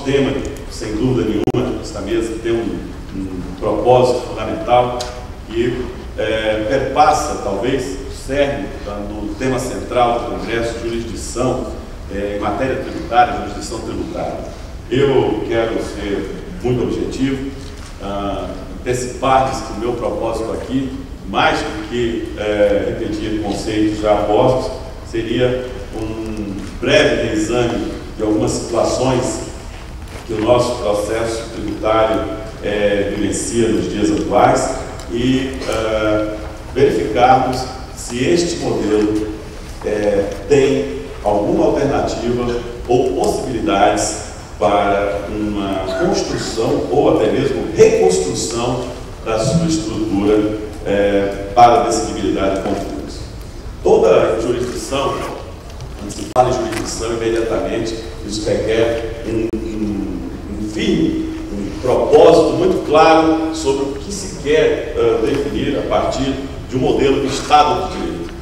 nosso tema, sem dúvida nenhuma, esta mesa tem um propósito fundamental que perpassa, talvez, o cerne do tema central do Congresso, jurisdição em matéria tributária, jurisdição tributária. Eu quero ser muito objetivo, antecipar-lhes que o meu propósito aqui, mais do que repetir conceitos já postos, seria um breve reexame de algumas situações que o nosso processo tributário vivencia nos dias atuais e verificarmos se este modelo tem alguma alternativa ou possibilidades para uma construção ou até mesmo reconstrução da sua estrutura para a decidibilidade de conflitos. Toda jurisdição, quando se fala em jurisdição, imediatamente isso requer um firme, um propósito muito claro sobre o que se quer definir a partir de um modelo de Estado de Direito.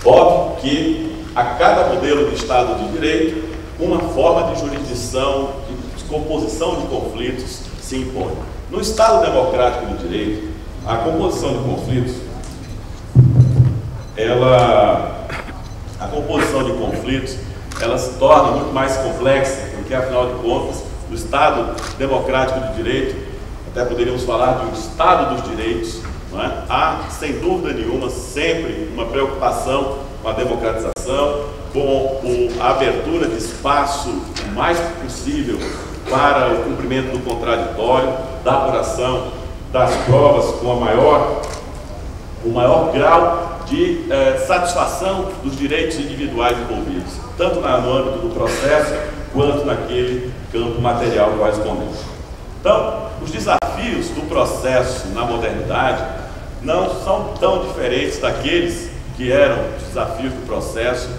Óbvio que a cada modelo de Estado de Direito, uma forma de jurisdição, de composição de conflitos se impõe. No Estado Democrático de Direito, a composição de conflitos, ela se torna muito mais complexa, porque, afinal de contas, no Estado Democrático de Direito, até poderíamos falar de um Estado dos direitos, não é? Há, sem dúvida nenhuma, sempre uma preocupação com a democratização, com a abertura de espaço o mais possível para o cumprimento do contraditório, da apuração das provas com o maior grau de satisfação dos direitos individuais envolvidos, tanto no âmbito do processo, quanto naquele campo material correspondente. Então, os desafios do processo na modernidade não são tão diferentes daqueles que eram os desafios do processo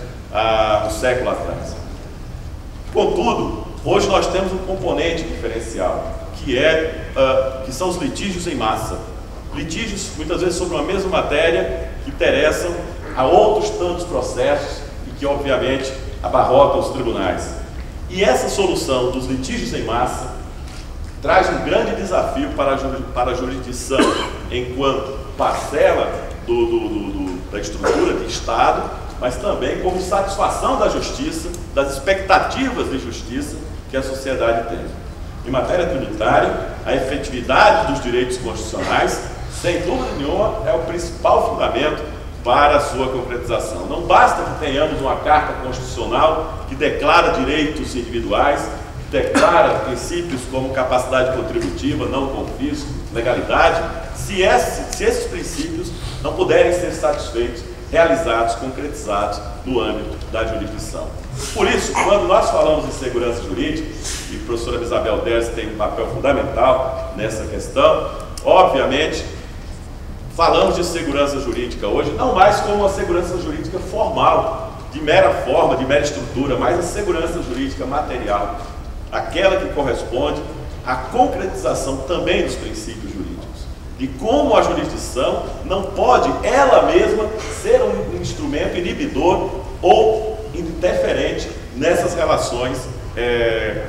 do século atrás. Contudo, hoje nós temos um componente diferencial, que são os litígios em massa. Litígios, muitas vezes, sobre uma mesma matéria, que interessam a outros tantos processos e que, obviamente, abarrotam os tribunais. E essa solução dos litígios em massa traz um grande desafio para a jurisdição enquanto parcela da estrutura de Estado, mas também como satisfação da justiça, das expectativas de justiça que a sociedade tem. Em matéria tributária, a efetividade dos direitos constitucionais, sem dúvida nenhuma, é o principal fundamento para a sua concretização. Não basta que tenhamos uma Carta Constitucional que declara direitos individuais, que declara princípios como capacidade contributiva, não confisco, legalidade, se esses princípios não puderem ser satisfeitos, realizados, concretizados no âmbito da jurisdição. Por isso, quando nós falamos em segurança jurídica, e a professora Isabel Dersi tem um papel fundamental nessa questão, obviamente, falamos de segurança jurídica hoje, não mais como uma segurança jurídica formal, de mera forma, de mera estrutura, mas a segurança jurídica material, aquela que corresponde à concretização também dos princípios jurídicos, de como a jurisdição não pode ela mesma ser um instrumento inibidor ou interferente nessas relações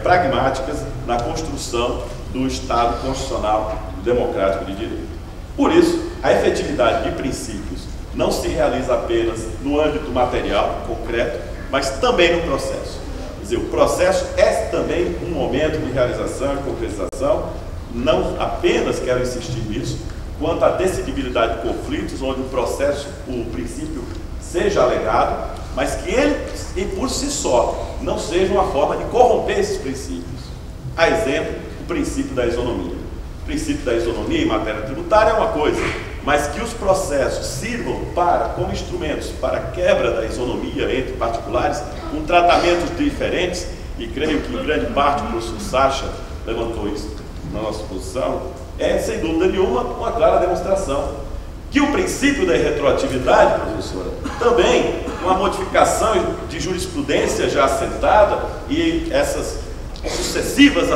pragmáticas na construção do Estado constitucional democrático de direito. Por isso, a efetividade de princípios não se realiza apenas no âmbito material, concreto, mas também no processo. Quer dizer, o processo é também um momento de realização e concretização. Não apenas quero insistir nisso, quanto à decidibilidade de conflitos, onde o princípio seja alegado, mas que ele, por si só, não seja uma forma de corromper esses princípios. A exemplo, o princípio da isonomia. O princípio da isonomia em matéria tributária é uma coisa, mas que os processos sirvam como instrumentos para a quebra da isonomia entre particulares, com tratamentos diferentes, e creio que em grande parte o professor Sacha levantou isso na nossa posição, é, sem dúvida nenhuma, uma clara demonstração que o princípio da irretroatividade, professora, também uma modificação de jurisprudência já assentada e essas sucessivas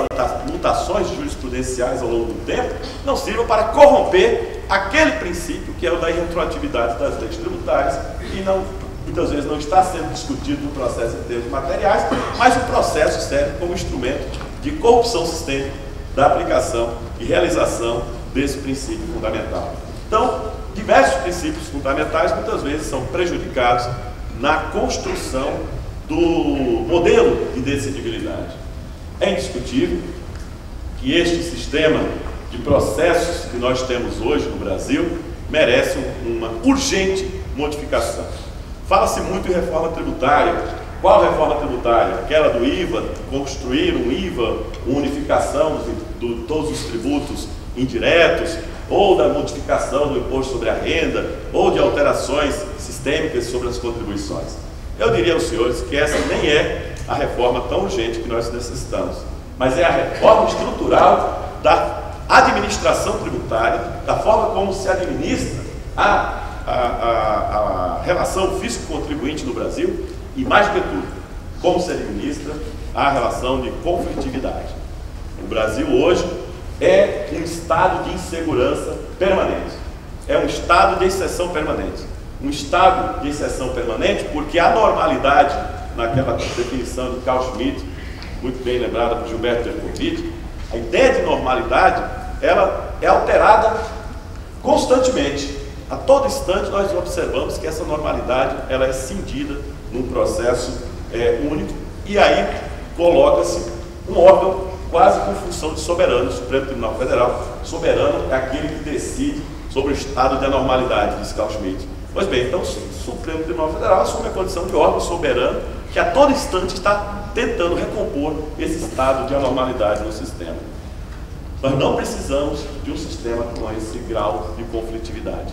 mutações jurisprudenciais ao longo do tempo não sirvam para corromper aquele princípio que é o da irretroatividade das leis tributárias e muitas vezes não está sendo discutido no processo em termos materiais, mas o processo serve como instrumento de corrupção sistêmica da aplicação e realização desse princípio fundamental. Então, diversos princípios fundamentais muitas vezes são prejudicados na construção do modelo de decidibilidade. É indiscutível que este sistema de processos que nós temos hoje no Brasil merece uma urgente modificação. Fala-se muito em reforma tributária. Qual reforma tributária? Aquela do IVA, construir um IVA, uma unificação de todos os tributos indiretos, ou da modificação do imposto sobre a renda, ou de alterações sistêmicas sobre as contribuições. Eu diria aos senhores que essa nem é a reforma tão urgente que nós necessitamos, mas é a reforma estrutural da administração tributária, da forma como se administra a relação fisco-contribuinte no Brasil e, mais do que tudo, como se administra a relação de conflitividade. O Brasil hoje é um estado de insegurança permanente, é um estado de exceção permanente. Um estado de exceção permanente porque a normalidade, naquela definição de Carl Schmitt, muito bem lembrada por Gilberto Bercovitch, a ideia de normalidade, ela é alterada constantemente. A todo instante nós observamos que essa normalidade ela é cindida num processo único, e aí coloca-se um órgão quase com função de soberano, o Supremo Tribunal Federal. Soberano é aquele que decide sobre o estado de anormalidade, diz Carl Schmitt. Pois bem, então o Supremo Tribunal Federal assume a condição de órgão soberano que a todo instante está tentando recompor esse estado de anormalidade no sistema. Nós não precisamos de um sistema com esse grau de conflitividade.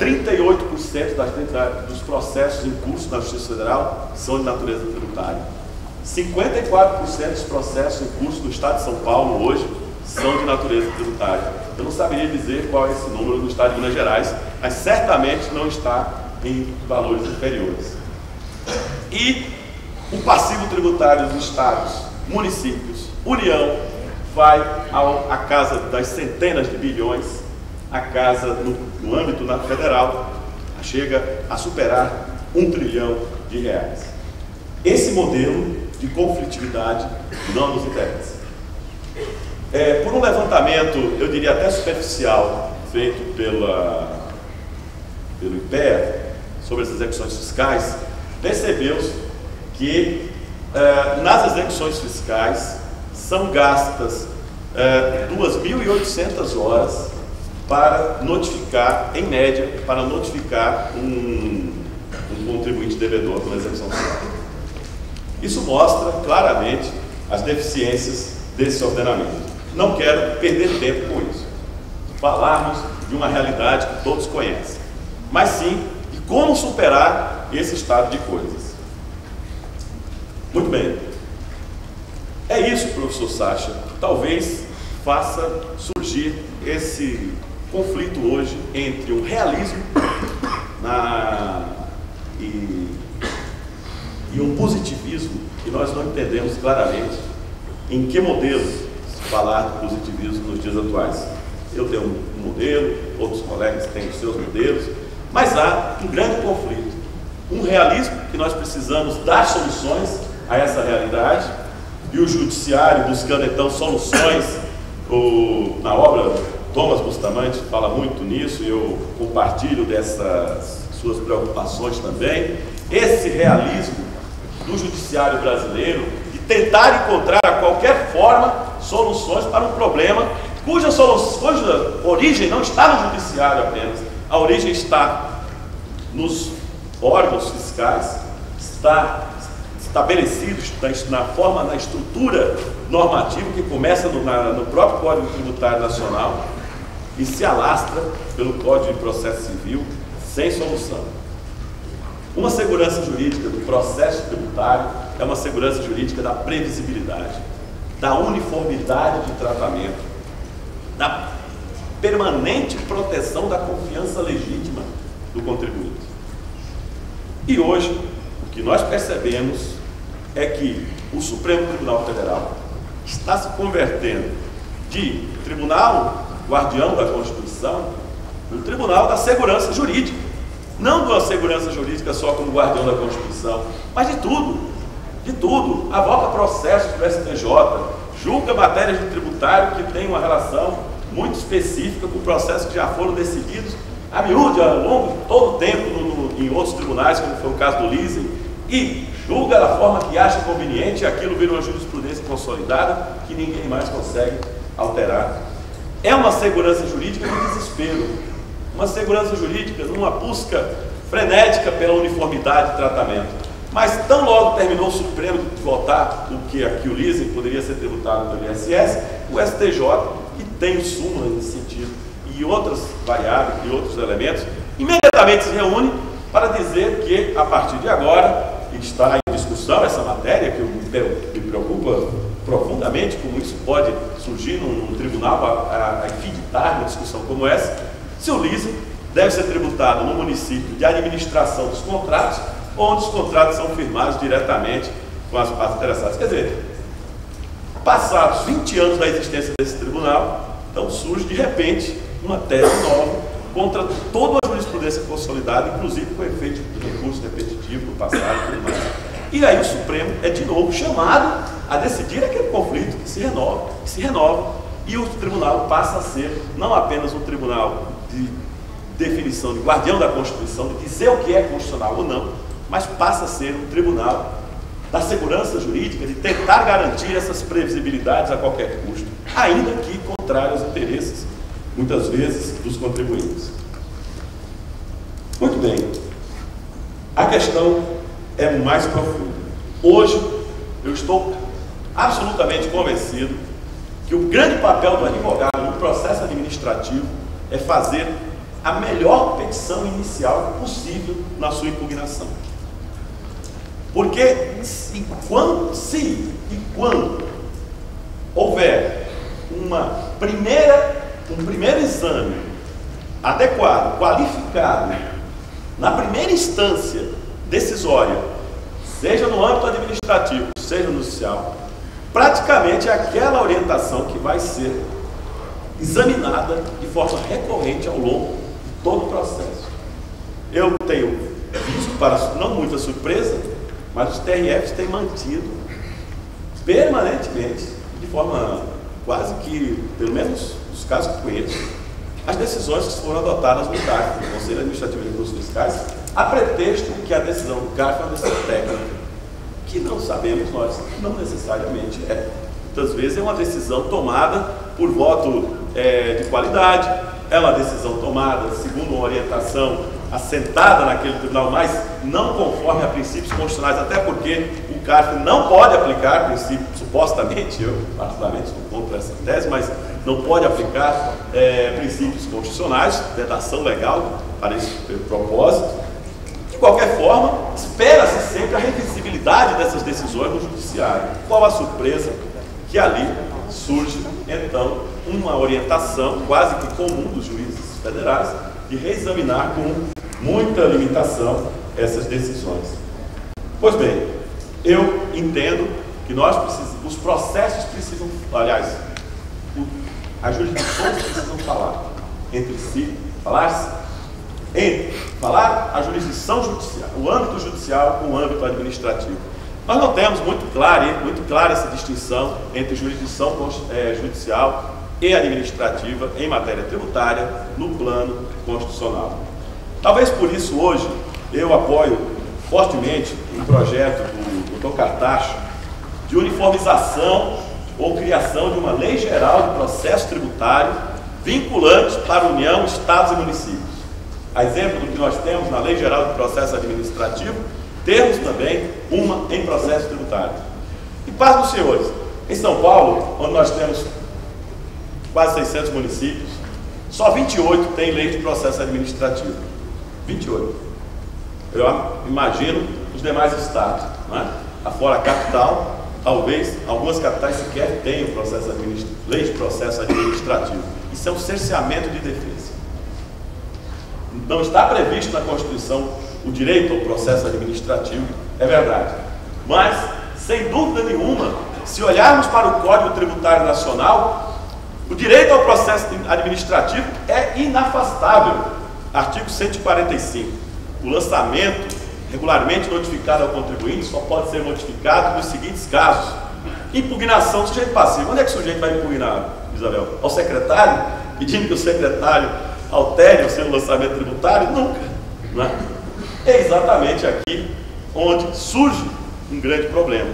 38% dos processos em curso na Justiça Federal são de natureza tributária. 54% dos processos em curso do Estado de São Paulo hoje são de natureza tributária. Eu não saberia dizer qual é esse número no Estado de Minas Gerais, mas certamente não está em valores inferiores. E o passivo tributário dos estados, municípios, União, vai à casa das centenas de bilhões, a casa no âmbito federal, chega a superar R$1 trilhão. Esse modelo de conflitividade não nos interessa. Por um levantamento, eu diria até superficial, feito pelo IPEA, sobre as execuções fiscais, percebeu-se que nas execuções fiscais são gastas 2.800 horas para notificar, em média, para notificar um contribuinte devedor pela execução fiscal. Isso mostra claramente as deficiências desse ordenamento. Não quero perder tempo com isso. Falarmos de uma realidade que todos conhecem, mas sim de como superar esse estado de coisas. Muito bem. É isso, professor Sacha, talvez faça surgir esse conflito hoje entre um realismo e um positivismo que nós não entendemos claramente em que modelo se falar de positivismo nos dias atuais. Eu tenho um modelo, outros colegas têm os seus modelos, mas há um grande conflito, um realismo que nós precisamos dar soluções a essa realidade, e o judiciário buscando então soluções. Na obra Thomas Bustamante fala muito nisso, e eu compartilho dessas suas preocupações também. Esse realismo do judiciário brasileiro de tentar encontrar a qualquer forma soluções para um problema cuja origem não está no judiciário apenas, a origem está nos órgãos fiscais, está estabelecidos na estrutura normativa que começa no próprio Código Tributário Nacional e se alastra pelo Código de Processo Civil sem solução. Uma segurança jurídica do processo tributário é uma segurança jurídica da previsibilidade, da uniformidade de tratamento, da permanente proteção da confiança legítima do contribuinte. E hoje, o que nós percebemos é que o Supremo Tribunal Federal está se convertendo de tribunal guardião da Constituição no tribunal da segurança jurídica. Não da segurança jurídica só como guardião da Constituição, mas de tudo. de tudo, avoca processos do STJ, julga matérias de tributário que tem uma relação muito específica com processos que já foram decididos a miúde, ao longo de todo o tempo em outros tribunais, como foi o caso do leasing, e julga da forma que acha conveniente, e aquilo vira uma jurisprudência consolidada que ninguém mais consegue alterar. É uma segurança jurídica de desespero, uma segurança jurídica numa busca frenética pela uniformidade de tratamento. Mas tão logo terminou o Supremo de votar o que aqui o leasing poderia ser tributado pelo ISS, o STJ, que tem súmula nesse sentido, e outras variáveis e outros elementos, imediatamente se reúne para dizer que, a partir de agora, está em discussão essa matéria, que me preocupa profundamente, como isso pode surgir num tribunal a infiditar uma discussão como essa, se o leasing deve ser tributado no município de administração dos contratos, onde os contratos são firmados diretamente com as partes interessadas. Quer dizer, passados 20 anos da existência desse tribunal, então surge de repente uma tese nova contra toda a jurisprudência consolidada, inclusive com efeito de recurso repetitivo no passado e tudo mais. E aí o Supremo é de novo chamado a decidir aquele conflito que se renova, e o tribunal passa a ser não apenas um tribunal de definição, de guardião da Constituição, de dizer o que é constitucional ou não, mas passa a ser um tribunal da segurança jurídica, de tentar garantir essas previsibilidades a qualquer custo, ainda que contrário aos interesses, muitas vezes, dos contribuintes. Muito bem, a questão é mais profunda. Hoje, eu estou absolutamente convencido que o grande papel do advogado no processo administrativo é fazer a melhor petição inicial possível na sua impugnação. Porque se e quando houver um primeiro exame adequado, qualificado, na primeira instância decisória, seja no âmbito administrativo, seja no judicial, praticamente é aquela orientação que vai ser examinada de forma recorrente ao longo de todo o processo. Eu tenho visto, para não muita surpresa, mas os TRFs têm mantido permanentemente, de forma quase que, pelo menos nos casos que conheço, as decisões que foram adotadas no CARF, no Conselho Administrativo de Recursos Fiscais, a pretexto que a decisão do CARF é uma decisão técnica, que não sabemos nós, não necessariamente é. Muitas vezes é uma decisão tomada por voto de qualidade, é uma decisão tomada segundo uma orientação assentada naquele tribunal, mas não conforme a princípios constitucionais, até porque o CARF não pode aplicar princípios, supostamente, eu particularmente sou contra essa tese, mas não pode aplicar princípios constitucionais, vedação legal para esse propósito. De qualquer forma, espera-se sempre a revisibilidade dessas decisões no judiciário. Qual a surpresa que ali surge, então, uma orientação quase que comum dos juízes federais de reexaminar com muita limitação essas decisões. Pois bem, eu entendo que os processos precisam, aliás, as jurisdições precisam falar entre si, falar a jurisdição judicial, o âmbito judicial com o âmbito administrativo. Nós não temos muito clara essa distinção entre jurisdição judicial e administrativa em matéria tributária no plano constitucional. Talvez por isso hoje eu apoio fortemente um projeto do Dr. Cartacho de uniformização ou criação de uma lei geral de processo tributário vinculante para a União, Estados e municípios. A exemplo do que nós temos na Lei Geral de Processo Administrativo, temos também uma em processo tributário. E paz dos senhores, em São Paulo, onde nós temos quase 600 municípios, só 28 têm lei de processo administrativo. 28. Eu imagino os demais estados, não é? Afora a capital, talvez algumas capitais sequer tenham lei de processo administrativo. Isso é um cerceamento de defesa. Não está previsto na Constituição o direito ao processo administrativo, é verdade. Mas, sem dúvida nenhuma, se olharmos para o Código Tributário Nacional, o direito ao processo administrativo é inafastável. Artigo 145. O lançamento regularmente notificado ao contribuinte só pode ser modificado nos seguintes casos: impugnação do sujeito passivo. Onde é que o sujeito vai impugnar, Isabel? Ao secretário, pedindo que o secretário altere o seu lançamento tributário? Nunca, não é? É exatamente aqui onde surge um grande problema.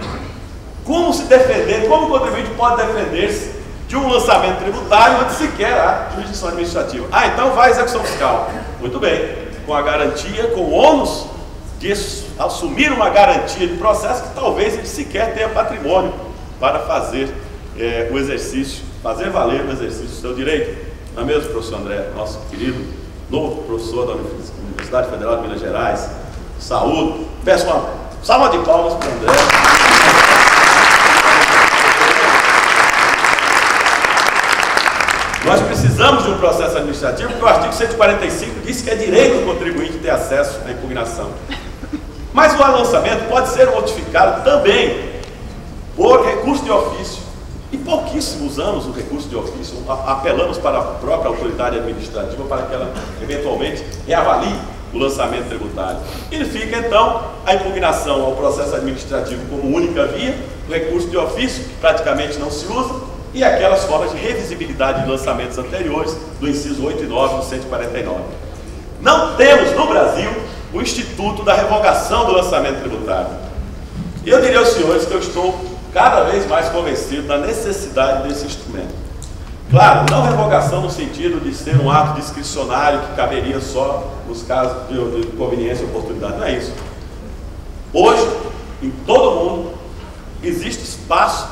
Como se defender, como o contribuinte pode defender-se de um lançamento tributário antes sequer há jurisdição administrativa? Ah, então vai à execução fiscal. Muito bem, com a garantia, com o ônus de assumir uma garantia de processo que talvez ele sequer tenha patrimônio para fazer o exercício, fazer valer o exercício do seu direito. Não é mesmo, professor André, nosso querido novo professor da Universidade Federal de Minas Gerais? Saúde. Peço uma salva de palmas para o André. Nós precisamos de um processo administrativo, porque o artigo 145 diz que é direito do contribuinte ter acesso à impugnação. Mas o lançamento pode ser modificado também por recurso de ofício. E pouquíssimos usamos o recurso de ofício, apelamos para a própria autoridade administrativa para que ela eventualmente reavalie o lançamento tributário. E fica então a impugnação ao processo administrativo como única via, o recurso de ofício, que praticamente não se usa, e aquelas formas de revisibilidade de lançamentos anteriores, do inciso 8 e 9 do 149. Não temos no Brasil o Instituto da Revogação do Lançamento Tributário. E eu diria aos senhores que eu estou cada vez mais convencido da necessidade desse instrumento. Claro, não revogação no sentido de ser um ato discricionário que caberia só nos casos de conveniência e oportunidade, não é isso. Hoje, em todo o mundo, existe espaço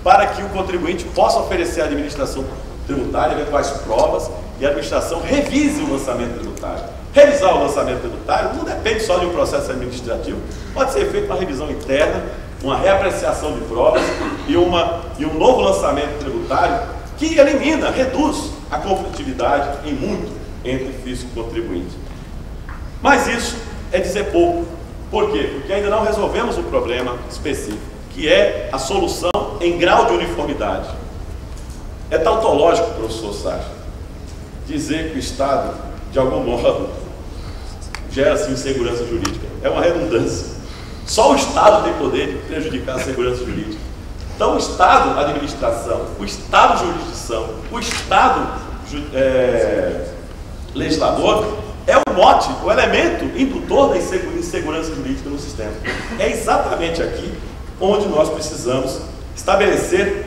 para que o contribuinte possa oferecer à administração tributária eventuais provas e a administração revise o lançamento tributário. Revisar o lançamento tributário não depende só de um processo administrativo, pode ser feita uma revisão interna, uma reapreciação de provas e um novo lançamento tributário que elimina, reduz a conflitividade em muito entre fisco e contribuinte. Mas isso é dizer pouco. Por quê? Porque ainda não resolvemos o problema específico, que é a solução em grau de uniformidade. É tautológico, professor Sacha, dizer que o Estado, de algum modo, gera-se insegurança jurídica. É uma redundância. Só o Estado tem poder de prejudicar a segurança jurídica. Então, o Estado, administração, o Estado, jurisdição, o Estado, legislador, é o mote, o elemento indutor da insegurança jurídica no sistema. É exatamente aqui onde nós precisamos estabelecer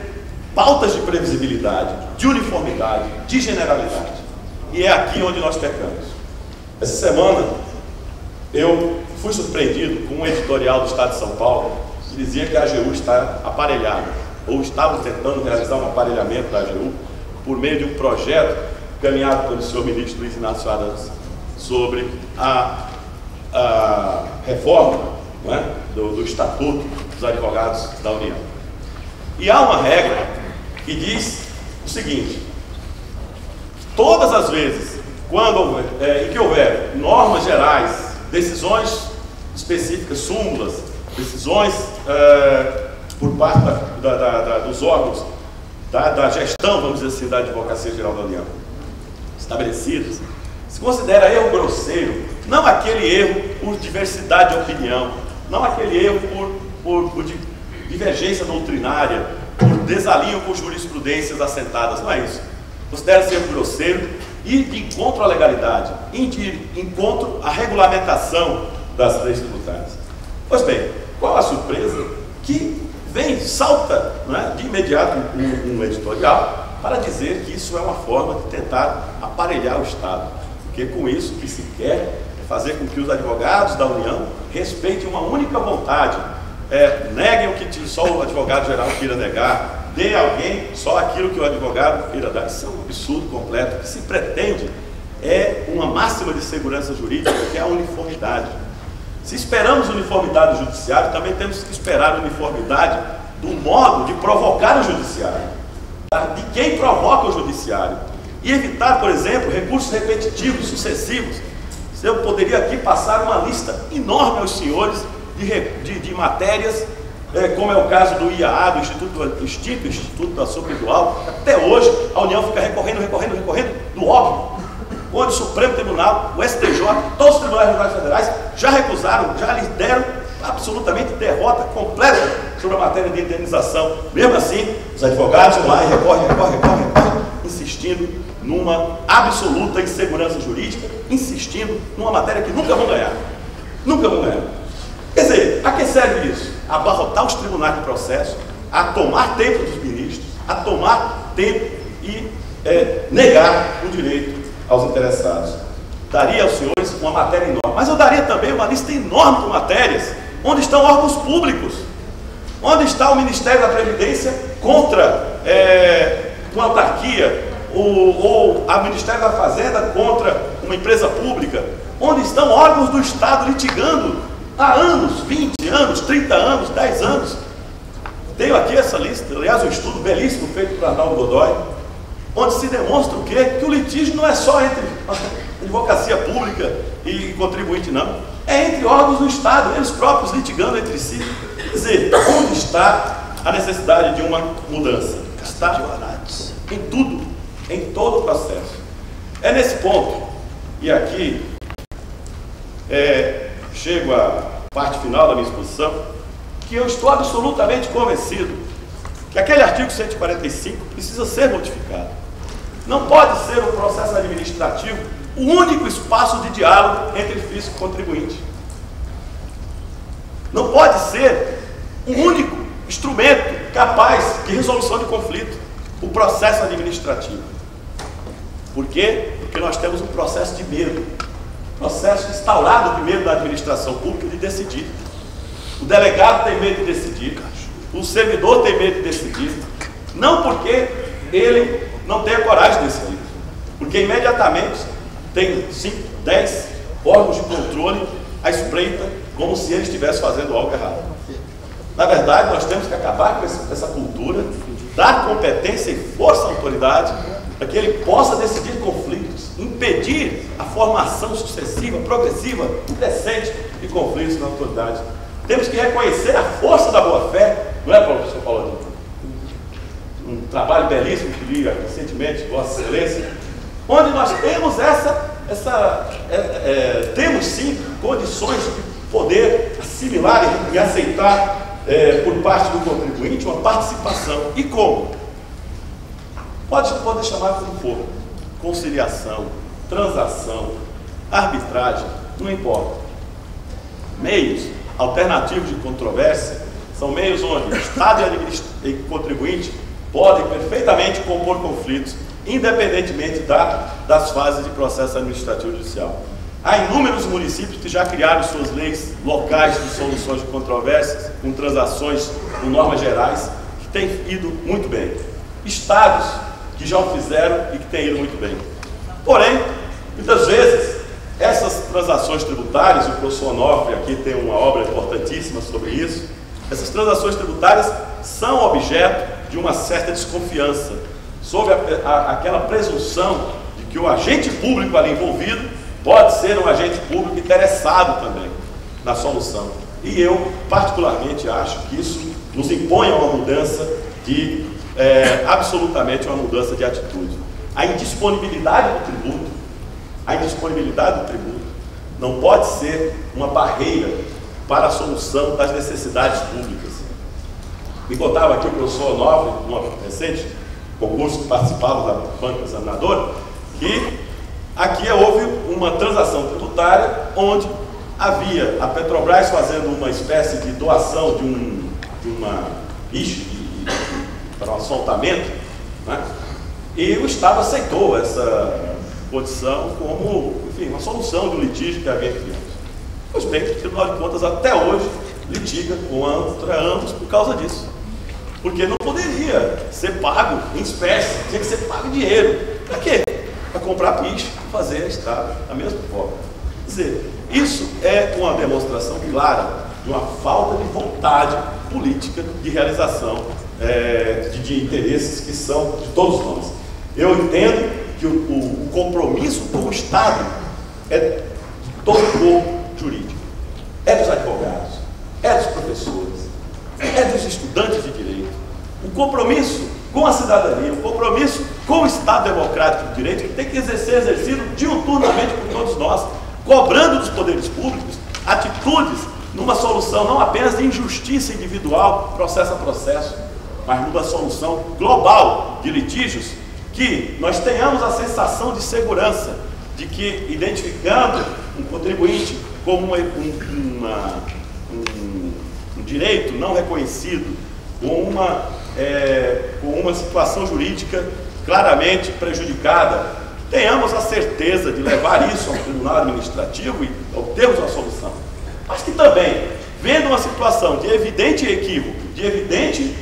pautas de previsibilidade, de uniformidade, de generalidade. E é aqui onde nós pecamos. Essa semana, eu fui surpreendido com um editorial do Estado de São Paulo que dizia que a AGU está aparelhada, ou estavam tentando realizar um aparelhamento da AGU por meio de um projeto caminhado pelo senhor ministro Luiz Inácio Aras sobre a reforma, não é, do Estatuto dos Advogados da União. E há uma regra que diz o seguinte: todas as vezes em que houver normas gerais, decisões específicas, súmulas, decisões por parte dos órgãos da gestão, vamos dizer assim, da Advocacia Geral da União, estabelecidas, se considera erro grosseiro, não aquele erro por diversidade de opinião, não aquele erro por divergência doutrinária, por desalinho com jurisprudências assentadas, não é isso. Considera-se erro grosseiro e de encontro à legalidade, e de encontro à regulamentação das leis tributárias. Pois bem, qual a surpresa? Que salta, não é, de imediato um editorial para dizer que isso é uma forma de tentar aparelhar o Estado, porque com isso o que se quer é fazer com que os advogados da União respeitem uma única vontade, neguem o que só o advogado-geral queira negar, dê a alguém só aquilo que o advogado queira dar. Isso é um absurdo completo. O que se pretende é uma máxima de segurança jurídica, que é a uniformidade. Se esperamos uniformidade do judiciário, também temos que esperar uniformidade do modo de provocar o judiciário, de quem provoca o judiciário, e evitar, por exemplo, recursos repetitivos, sucessivos. Eu poderia aqui passar uma lista enorme aos senhores de matérias, como é o caso do IAA, do Instituto da Ação Individual. Até hoje a União fica recorrendo do óbvio. onde o Supremo Tribunal, o STJ, todos os tribunais regionais federais já recusaram, já lhes deram absolutamente derrota completa sobre a matéria de indenização. Mesmo assim, os advogados vão lá e recorrem, insistindo numa absoluta insegurança jurídica, insistindo numa matéria que nunca vão ganhar. Nunca vão ganhar. Quer dizer, a que serve isso? A abarrotar os tribunais de processo, a tomar tempo dos ministros, a tomar tempo e negar o direito aos interessados. Daria aos senhores uma matéria enorme, mas eu daria também uma lista enorme de matérias onde estão órgãos públicos, onde está o Ministério da Previdência contra uma autarquia, ou a Ministério da Fazenda contra uma empresa pública, onde estão órgãos do Estado litigando há anos, 20 anos, 30 anos, 10 anos. Tenho aqui essa lista, aliás, um estudo belíssimo feito por Arnaldo Godoy, onde se demonstra o quê? Que o litígio não é só entre advocacia pública e contribuinte, não. É entre órgãos do Estado, eles próprios litigando entre si. Quer dizer, onde está a necessidade de uma mudança? Está em tudo, em todo o processo. É nesse ponto, e aqui chego à parte final da minha exposição, que eu estou absolutamente convencido que aquele artigo 145 precisa ser modificado. Não pode ser o processo administrativo o único espaço de diálogo entre fisco e contribuinte. Não pode ser o único instrumento capaz de resolução de conflito, o processo administrativo. Por quê? Porque nós temos um processo de medo, processo instaurado de medo da administração pública de decidir. O delegado tem medo de decidir, o servidor tem medo de decidir, não porque ele não tenha coragem de decidir, porque imediatamente tem 5, 10 órgãos de controle à espreita, como se ele estivesse fazendo algo errado. Na verdade, nós temos que acabar com essa cultura, dar competência e força à autoridade, para que ele possa decidir conflitos, impedir a formação sucessiva, progressiva, crescente de conflitos na autoridade. Temos que reconhecer a força da boa-fé, não é, professor Paulo? Um trabalho belíssimo que li recentemente, Vossa Excelência, onde nós temos temos sim condições de poder assimilar e aceitar por parte do contribuinte uma participação. E como? Pode chamar como for, conciliação, transação, arbitragem, não importa. Meios alternativos de controvérsia são meios onde o Estado e contribuinte podem perfeitamente compor conflitos, independentemente das fases de processo administrativo judicial. Há inúmeros municípios que já criaram suas leis locais de soluções de controvérsias, com transações, com normas gerais, que têm ido muito bem. Estados que já o fizeram e que têm ido muito bem. Porém, muitas vezes, essas transações tributárias, o professor Onofre aqui tem uma obra importantíssima sobre isso, essas transações tributárias são objeto de uma certa desconfiança sobre aquela presunção de que o agente público ali envolvido pode ser um agente público interessado também na solução. E eu, particularmente, acho que isso nos impõe a uma mudança absolutamente uma mudança de atitude. A indisponibilidade do tributo não pode ser uma barreira para a solução das necessidades públicas. Me contava aqui o professor Onofre, num recente concurso que participava da banca examinadora, que aqui houve uma transação tributária onde havia a Petrobras fazendo uma espécie de doação de uma rixa para um asfaltamento, né? E o Estado aceitou essa condição como, enfim, uma solução do litígio que havia entre ambos. Pois bem, o Tribunal de Contas até hoje litiga contra ambos por causa disso. Porque não poderia ser pago em espécie, tinha que ser pago em dinheiro. Para quê? Para comprar piche, fazer a estrada da mesma forma. Quer dizer, isso é uma demonstração clara de uma falta de vontade política de realização de interesses que são de todos nós. Eu entendo que o compromisso com o Estado é de todo o corpo jurídico, é dos advogados, é dos professores, é dos estudantes de direito. O compromisso com a cidadania, o compromisso com o Estado democrático de direito, que tem que ser exercido diuturnamente por todos nós, cobrando dos poderes públicos atitudes numa solução não apenas de injustiça individual, processo a processo, mas numa solução global de litígios, que nós tenhamos a sensação de segurança, de que, identificando um contribuinte como um direito não reconhecido, com uma situação jurídica claramente prejudicada, tenhamos a certeza de levar isso ao tribunal administrativo e obtermos uma solução. Mas que também, vendo uma situação de evidente equívoco, de evidente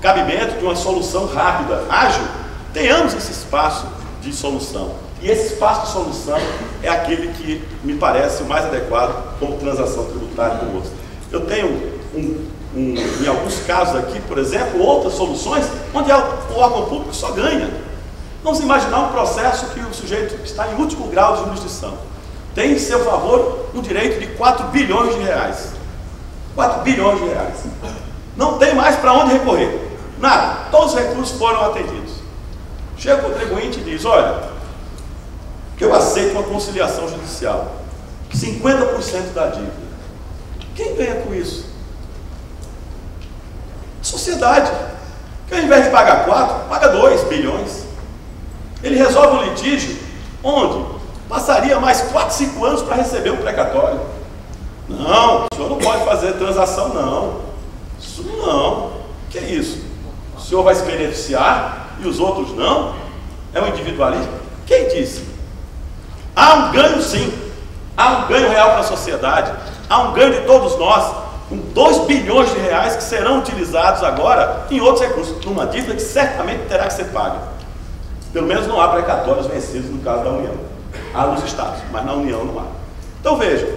cabimento de uma solução rápida, ágil, tenhamos esse espaço de solução. E esse espaço de solução é aquele que me parece o mais adequado como transação tributária como outra. Eu tenho em alguns casos aqui, por exemplo, outras soluções onde o órgão público só ganha. Vamos imaginar um processo que o sujeito está em último grau de jurisdição. Tem em seu favor um direito de 4 bilhões de reais. 4 bilhões de reais. Não tem mais para onde recorrer. Nada. Todos os recursos foram atendidos. Chega o contribuinte e diz, olha, eu aceito uma conciliação judicial. 50% da dívida. Quem ganha com isso? A sociedade. Que ao invés de pagar 4, paga 2 bilhões. Ele resolve o litígio onde passaria mais 4, 5 anos para receber um precatório. Não, o senhor não pode fazer transação, não. Isso não. O que é isso? O senhor vai se beneficiar e os outros não? É um individualismo? Quem disse? Há um ganho, sim. Há um ganho real para a sociedade. Há um ganho de todos nós, com 2 bilhões de reais que serão utilizados agora em outros recursos, numa dívida que certamente terá que ser paga. Pelo menos não há precatórios vencidos no caso da União. Há nos estados, mas na União não há. Então vejam,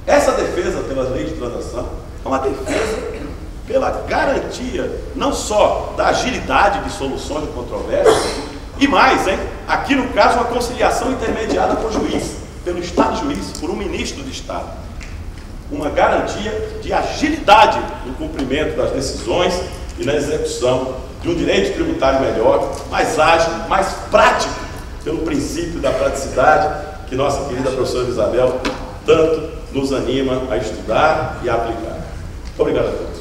essa defesa pelas leis de transação é uma defesa pela garantia não só da agilidade de soluções de controvérsias, e mais, aqui no caso uma conciliação intermediada por juiz, pelo Estado juiz, por um ministro de Estado. Uma garantia de agilidade no cumprimento das decisões e na execução de um direito tributário melhor, mais ágil, mais prático, pelo princípio da praticidade que nossa querida professora Isabel tanto nos anima a estudar e a aplicar. Obrigado a todos.